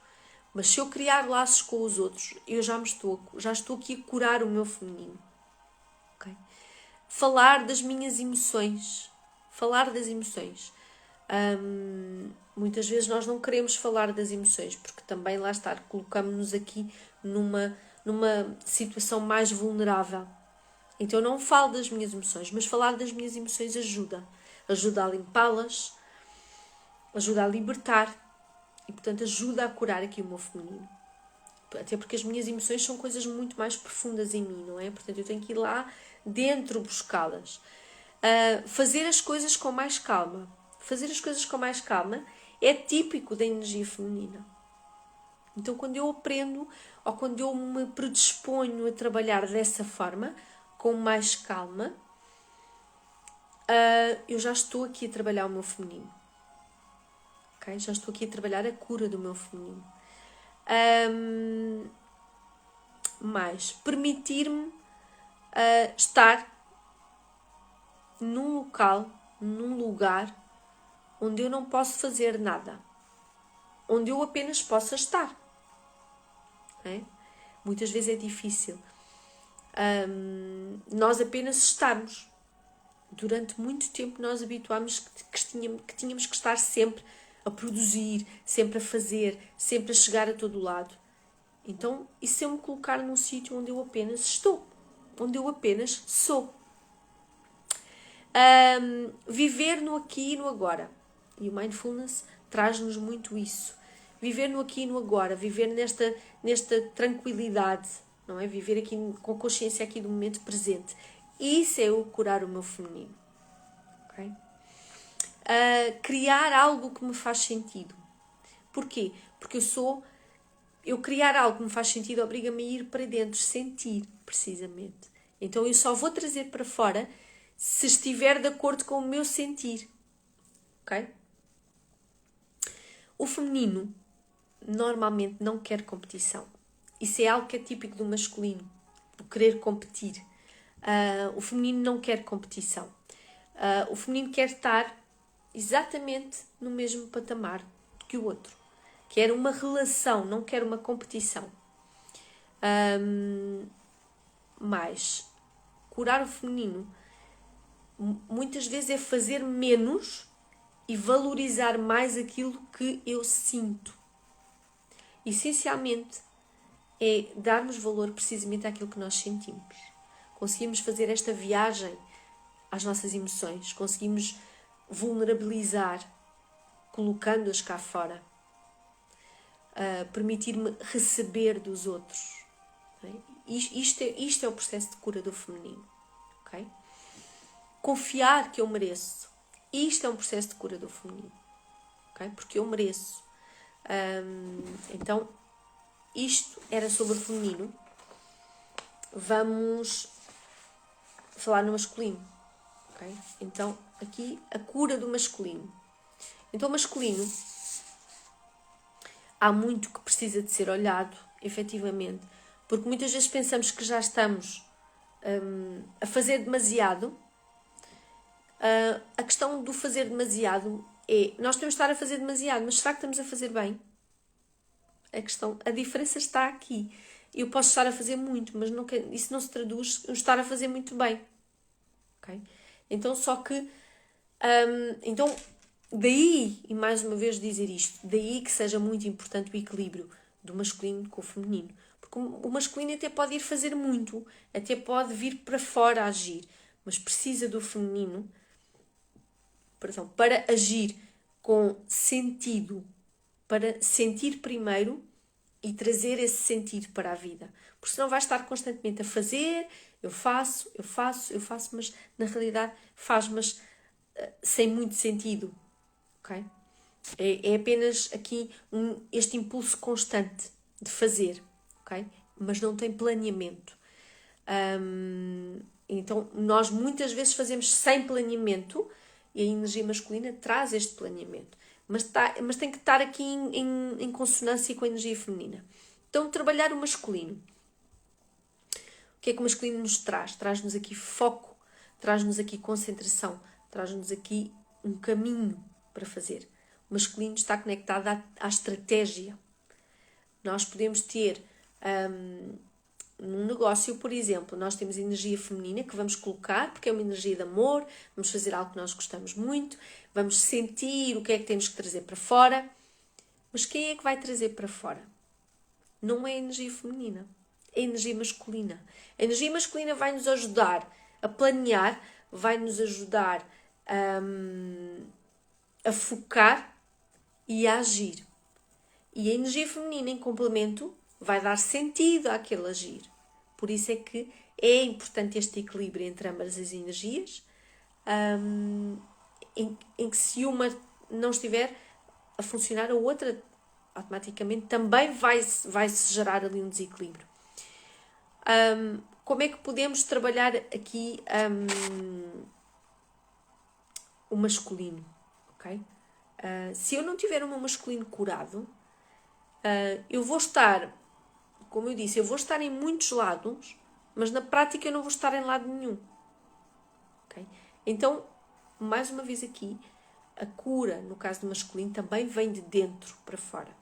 Mas se eu criar laços com os outros, eu já estou aqui a curar o meu feminino. Okay? Falar das minhas emoções. Falar das emoções. Muitas vezes nós não queremos falar das emoções, porque também lá está, colocamos-nos aqui numa situação mais vulnerável. Então eu não falo das minhas emoções, mas falar das minhas emoções ajuda. Ajuda a limpá-las, ajuda a libertar e, portanto, ajuda a curar aqui o meu feminino. Até porque as minhas emoções são coisas muito mais profundas em mim, não é? Portanto, eu tenho que ir lá dentro buscá-las. Fazer as coisas com mais calma. Fazer as coisas com mais calma é típico da energia feminina. Então, quando eu aprendo ou quando eu me predisponho a trabalhar dessa forma, com mais calma, eu já estou aqui a trabalhar o meu feminino. Okay? Já estou aqui a trabalhar a cura do meu feminino. Mais permitir-me estar num local, num lugar onde eu não posso fazer nada, onde eu apenas possa estar. É? Muitas vezes é difícil nós apenas estarmos. Durante muito tempo nós habituámos que tínhamos que estar sempre a produzir, sempre a fazer, sempre a chegar a todo lado. Então, isso é me colocar num sítio onde eu apenas estou, onde eu apenas sou. Viver no aqui e no agora. E o mindfulness traz-nos muito isso. Viver no aqui e no agora, viver nesta tranquilidade, não é? Viver aqui com a consciência aqui do momento presente. Isso é eu curar o meu feminino. Okay? Criar algo que me faz sentido. Porquê? Porque eu criar algo que me faz sentido obriga-me a ir para dentro, sentir, precisamente. Então eu só vou trazer para fora se estiver de acordo com o meu sentir. Ok? O feminino normalmente não quer competição. Isso é algo que é típico do masculino, o querer competir. O feminino não quer competição. O feminino quer estar exatamente no mesmo patamar que o outro. Quer uma relação, não quer uma competição. Mas curar o feminino muitas vezes é fazer menos e valorizar mais aquilo que eu sinto. Essencialmente, é darmos valor precisamente àquilo que nós sentimos. Conseguimos fazer esta viagem às nossas emoções, conseguimos vulnerabilizar, colocando-as cá fora, permitir-me receber dos outros. Isto é o processo de cura do feminino. Okay? Confiar que eu mereço. Isto é um processo de cura do feminino. Okay? Porque eu mereço. Então, isto era sobre o feminino. Vamos falar no masculino. Okay? Então, aqui, a cura do masculino. Então, o masculino, há muito que precisa de ser olhado, efetivamente, porque muitas vezes pensamos que já estamos a fazer demasiado. A questão do fazer demasiado é, nós temos de estar a fazer demasiado, mas será que estamos a fazer bem? A diferença está aqui. Eu posso estar a fazer muito, mas isso não se traduz em estar a fazer muito bem. Okay? Então, então, daí, e mais uma vez dizer isto, daí que seja muito importante o equilíbrio do masculino com o feminino. Porque o masculino até pode ir fazer muito, até pode vir para fora a agir, mas precisa do feminino, para agir com sentido, para sentir primeiro e trazer esse sentido para a vida. Porque senão vai estar constantemente a fazer, eu faço, mas na realidade faz, mas sem muito sentido. Okay? É apenas aqui este impulso constante de fazer, okay? Mas não tem planeamento. Então, nós muitas vezes fazemos sem planeamento e a energia masculina traz este planeamento. Mas tem que estar aqui em consonância com a energia feminina. Então, trabalhar o masculino. O que é que o masculino nos traz? Traz-nos aqui foco, traz-nos aqui concentração, traz-nos aqui um caminho para fazer. O masculino está conectado à estratégia. Nós podemos ter num negócio, por exemplo, nós temos energia feminina que vamos colocar, porque é uma energia de amor, vamos fazer algo que nós gostamos muito, vamos sentir o que é que temos que trazer para fora. Mas quem é que vai trazer para fora? Não é a energia feminina, é a energia masculina. A energia masculina vai nos ajudar a planear, vai nos ajudar a focar e a agir. E a energia feminina, em complemento, vai dar sentido àquele agir. Por isso é que é importante este equilíbrio entre ambas as energias, em que se uma não estiver a funcionar, a outra automaticamente também vai se gerar ali um desequilíbrio. Como é que podemos trabalhar aqui o masculino? Okay? Se eu não tiver o meu masculino curado, eu vou estar, como eu disse, eu vou estar em muitos lados, mas na prática eu não vou estar em lado nenhum. Okay? Então, mais uma vez aqui, a cura, no caso do masculino, também vem de dentro para fora.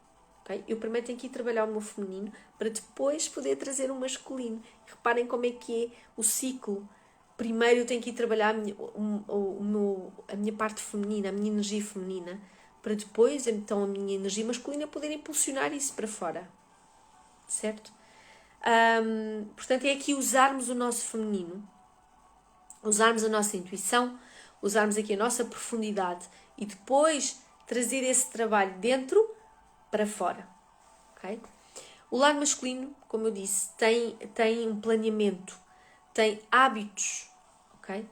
Okay? Eu primeiro tenho que ir trabalhar o meu feminino para depois poder trazer o masculino. Reparem como é que é o ciclo. Primeiro eu tenho que ir trabalhar a minha parte feminina, a minha energia feminina, para depois, então, a minha energia masculina poder impulsionar isso para fora. Certo? Portanto, é aqui usarmos o nosso feminino, usarmos a nossa intuição, usarmos aqui a nossa profundidade e depois trazer esse trabalho dentro para fora. Okay? O lado masculino, como eu disse, tem um planeamento, tem hábitos. Okay?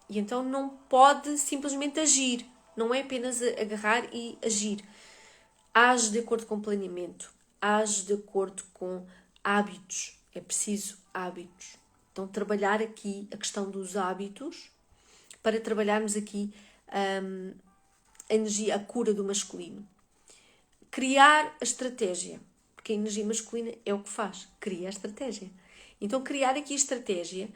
E então não pode simplesmente agir. Não é apenas agarrar e agir. Age de acordo com o planeamento. Age de acordo com hábitos. É preciso hábitos. Então, trabalhar aqui a questão dos hábitos para trabalharmos aqui a energia, a cura do masculino. Criar a estratégia. Porque a energia masculina é o que faz. Cria a estratégia. Então, criar aqui a estratégia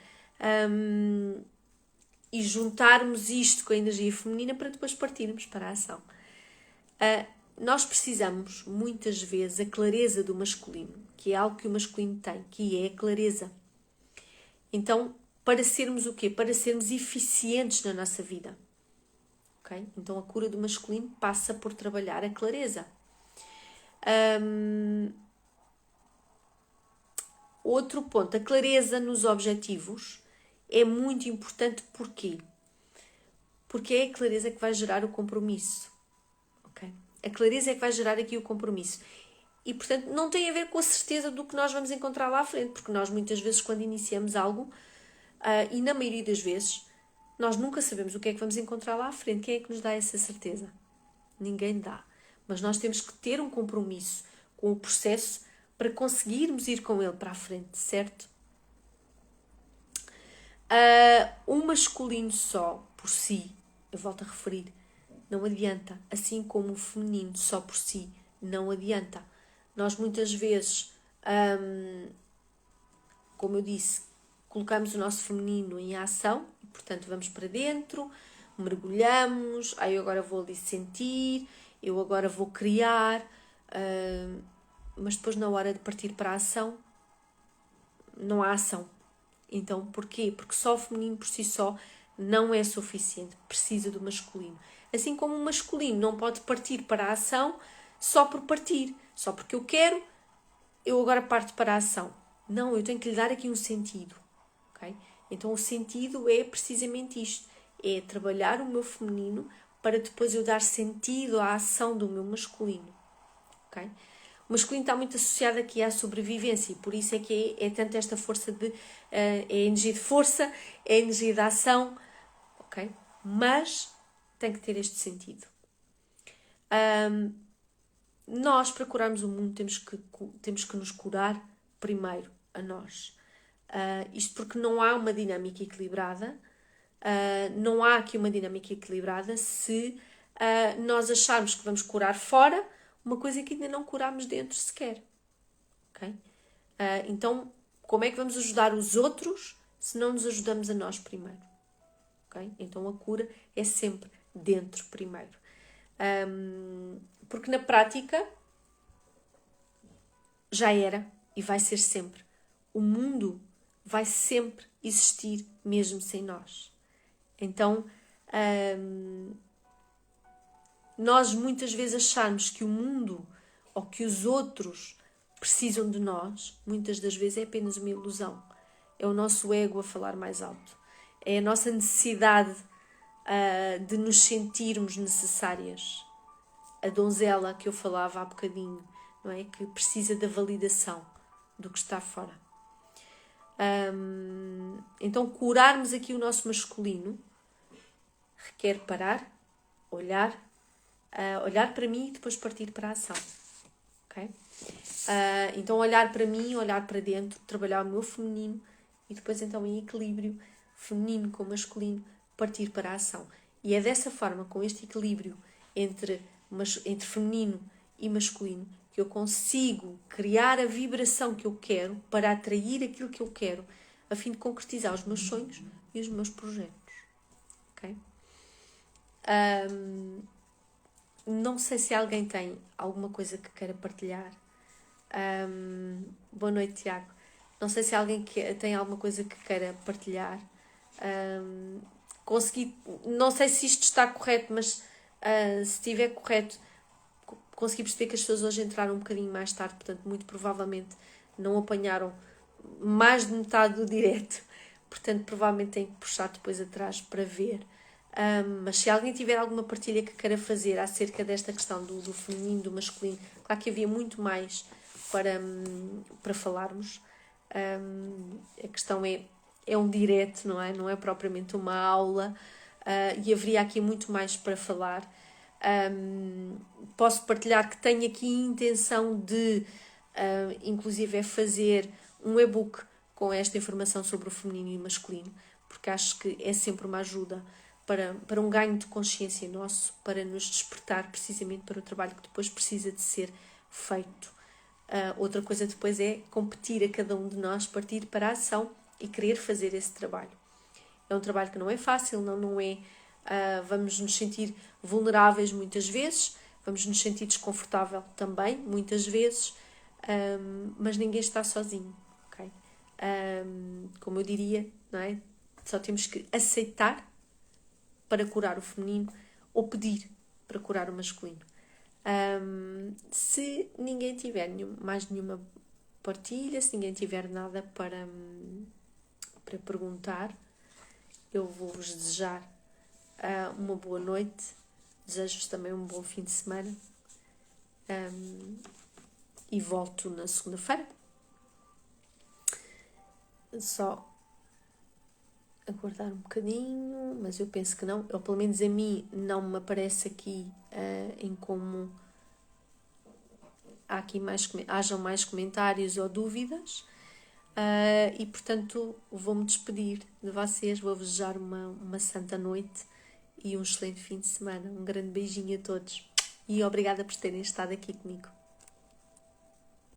e juntarmos isto com a energia feminina para depois partirmos para a ação. Nós precisamos, muitas vezes, a clareza do masculino, que é algo que o masculino tem, que é a clareza. Então, para sermos o quê? Para sermos eficientes na nossa vida. ok? Então a cura do masculino passa por trabalhar a clareza. Outro ponto, a clareza nos objetivos é muito importante. Porquê? Porque é a clareza que vai gerar o compromisso. Okay? A clareza é que vai gerar aqui o compromisso. E, portanto, não tem a ver com a certeza do que nós vamos encontrar lá à frente, porque nós muitas vezes, quando iniciamos algo, e na maioria das vezes, nós nunca sabemos o que é que vamos encontrar lá à frente. Quem é que nos dá essa certeza? Ninguém dá. Mas nós temos que ter um compromisso com o processo para conseguirmos ir com ele para a frente, certo? O masculino só, por si, eu volto a referir, não adianta. Assim como o feminino só por si, não adianta. Nós muitas vezes, como eu disse, colocamos o nosso feminino em ação, e, portanto vamos para dentro, mergulhamos, eu agora vou ali sentir, eu agora vou criar, mas depois na hora de partir para a ação, não há ação. Então, porquê? Porque só o feminino por si só não é suficiente, precisa do masculino. Assim como o masculino não pode partir para a ação só por partir, só porque eu quero, eu agora parto para a ação. Não, eu tenho que lhe dar aqui um sentido. Okay? Então o sentido é precisamente isto, é trabalhar o meu feminino para depois eu dar sentido à ação do meu masculino. Okay? O masculino está muito associado aqui à sobrevivência e por isso é que é tanto esta força de... é a energia de força, é a energia da ação, ok? Mas tem que ter este sentido. Nós, para curarmos o mundo, temos que nos curar primeiro a nós. Isto porque não há uma dinâmica equilibrada, não há aqui uma dinâmica equilibrada se nós acharmos que vamos curar fora uma coisa que ainda não curámos dentro sequer. Okay? Então, como é que vamos ajudar os outros se não nos ajudamos a nós primeiro? Okay? Então a cura é sempre dentro primeiro. Porque na prática já era e vai ser sempre. O mundo vai sempre existir mesmo sem nós. Então, nós muitas vezes achamos que o mundo ou que os outros precisam de nós, muitas das vezes é apenas uma ilusão. É o nosso ego a falar mais alto. É a nossa necessidade de nos sentirmos necessárias. A donzela que eu falava há bocadinho, não é? Que precisa da validação do que está fora. Então, curarmos aqui o nosso masculino requer parar, olhar para mim e depois partir para a ação. Okay? Então, olhar para mim, olhar para dentro, trabalhar o meu feminino e depois, então, em equilíbrio, feminino com masculino, partir para a ação. E é dessa forma, com este equilíbrio entre feminino e masculino, que eu consigo criar a vibração que eu quero para atrair aquilo que eu quero, a fim de concretizar os meus sonhos e os meus projetos. Ok? Não sei se alguém tem alguma coisa que queira partilhar. Boa noite, Tiago. Não sei se alguém tem alguma coisa que queira partilhar. Não sei se isto está correto, mas se estiver correto, consegui perceber que as pessoas hoje entraram um bocadinho mais tarde, portanto, muito provavelmente não apanharam mais de metade do direto. Portanto, provavelmente tenho que puxar depois atrás para ver. Mas se alguém tiver alguma partilha que queira fazer acerca desta questão do feminino, do masculino, claro que havia muito mais para falarmos. A questão é um direto, não é? Não é propriamente uma aula, e haveria aqui muito mais para falar. Posso partilhar que tenho aqui a intenção de, inclusive, fazer um e-book com esta informação sobre o feminino e o masculino, porque acho que é sempre uma ajuda para um ganho de consciência nosso, para nos despertar precisamente para o trabalho que depois precisa de ser feito. Outra coisa depois é competir a cada um de nós, partir para a ação e querer fazer esse trabalho. É um trabalho que não é fácil, não é... vamos nos sentir vulneráveis muitas vezes, vamos nos sentir desconfortável também, muitas vezes, mas ninguém está sozinho. Okay? Como eu diria, não é? Só temos que aceitar para curar o feminino, ou pedir para curar o masculino. Se ninguém tiver mais nenhuma partilha, se ninguém tiver nada para perguntar, eu vou-vos desejar uma boa noite, desejo-vos também um bom fim de semana e volto na segunda-feira. Só aguardar um bocadinho, mas eu penso que não, ou pelo menos a mim não me aparece aqui em como hajam mais comentários ou dúvidas. E portanto vou-me despedir de vocês, vou-vos desejar uma santa noite e um excelente fim de semana. Um grande beijinho a todos e obrigada por terem estado aqui comigo.